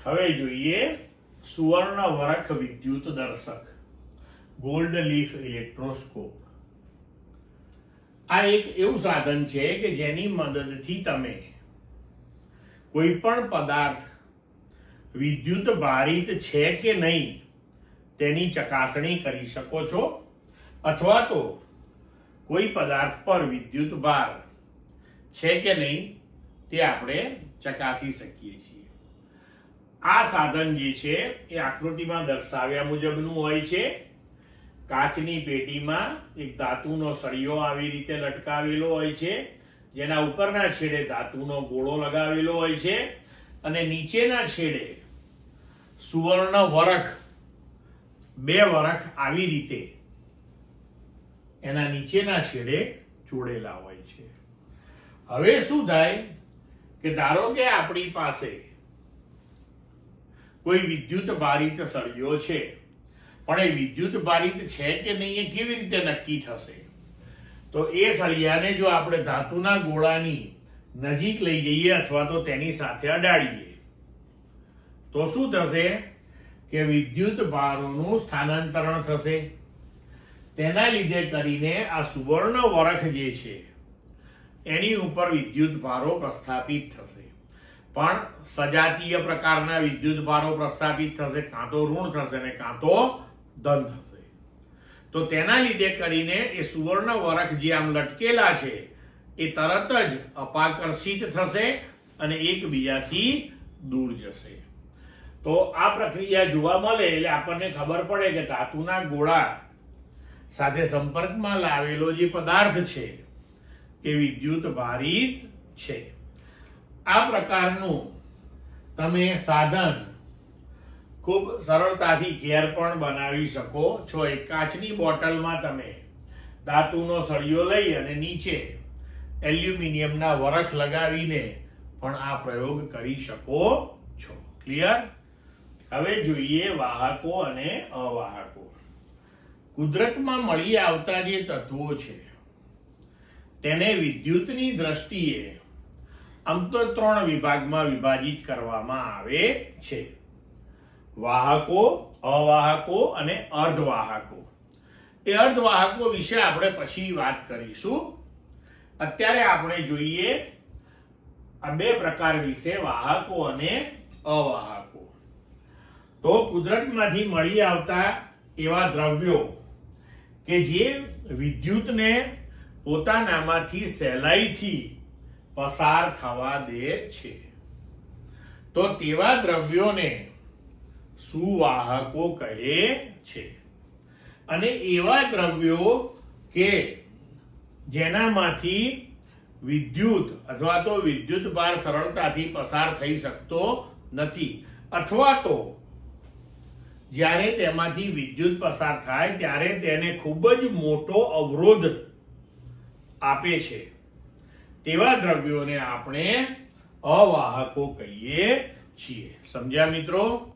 હવે જોઈએ સુવર્ણ વરખ વિદ્યુત દર્શક ગોલ્ડ લીફ ઇલેક્ટ્રોસ્કોપ. આ એક એવું સાધન છે કે જેની મદદથી તમે કોઈ પણ પદાર્થ વિદ્યુત ભારિત છે કે નહીં તેની ચકાસણી કરી શકો છો, અથવા તો કોઈ પદાર્થ પર વિદ્યુત ભાર છે કે નહીં તે આપણે ચકાસી શકીએ છીએ. આ સાધન જે છે એ આકૃતિમાં દર્શાવ્યા મુજબનું હોય છે. કાચની પેટીમાં એક ધાતુનો સળિયો આવી રીતે લટકાવેલો હોય છે, જેના ઉપરના છેડે ધાતુનો ગોળો લગાવેલો હોય છે અને નીચેના છેડે સુવર્ણ વરખ, બે વરખ આવી રીતે એના નીચેના છેડે જોડેલા હોય છે. હવે શું થાય કે ધારો કે આપણી પાસે કોઈ વિદ્યુત ભારિત સળિયો છે, પણ એ વિદ્યુત ભારિત છે કે નહીં એ કેવી રીતે નક્કી થશે? તો એ સળિયાને જો આપણે ધાતુના ગોળાની નજીક લઈ જઈએ અથવા તો તેની સાથે અડાડીએ તો શું થશે કે વિદ્યુત ભારોનું સ્થાનાંતરણ થશે. તેના લીધે કરીને આ સુવર્ણ વરખ જે છે એની ઉપર વિદ્યુત ભારો પ્રસ્થાપિત થશે, પણ સજાતીય પ્રકારના વિદ્યુત ભારો પ્રસ્થાપિત થશે, કાં તો ઋણ થશે ને કાં તો ધન થશે. તો તેના લીધે કરીને એ સુવર્ણ વરખ જે આમ લટકેલા છે એ તરત જ અપાકર્ષિત થશે અને એકબીજાથી દૂર જશે. તો આ પ્રક્રિયા જોવા મળે એટલે આપણને ખબર પડે કે ધાતુના ગોળા સાથે સંપર્કમાં લાવેલો જે પદાર્થ છે એ વિદ્યુત ભારિત છે. આ પ્રકારનું તમે સાધન ખૂબ સરળતાથી ઘેર પણ બનાવી શકો છો. એક કાચની બોટલમાં તમે ધાતુનો સળિયો લઈ અને નીચે એલ્યુમિનિયમના વરખ લગાવીને પણ આ પ્રયોગ કરી શકો છો. ક્લિયર? હવે જોઈએ વાહકો અને અવાહકો. કુદરતમાં મળી આવતા જે તત્વો છે તેને વિદ્યુતની દ્રષ્ટિએ આમ તો 3 વિભાગમાં વિભાજિત કરવામાં આવે છે: વાહકો, અવાહકો અને અર્ધવાહકો. એ અર્ધવાહકો વિશે આપણે પછી વાત કરીશું. અત્યારે આપણે જોઈએ આ 2 પ્રકાર વિશે, વાહકો અને અવાહકો. તો કુદરતમાંથી મળી આવતા એવા દ્રવ્યો કે જે વિદ્યુતને પોતાનામાંથી સહેલાઈથી પસાર થવા દે છે, તો તેવા દ્રવ્યોને સુવાહકો કહે છે. અને એવા દ્રવ્યો કે જેનામાંથી વિદ્યુત અથવા તો વિદ્યુત ભાર સરળતાથી પસાર થઈ શકતો નથી, અથવા તો જ્યારે તેમાંથી વિદ્યુત પસાર થાય ત્યારે તેને ખૂબ જ મોટો અવરોધ આપે છે, તેવા દ્રવ્યોને આપણે અવાહકો કહીએ છીએ. સમજ્યા મિત્રો?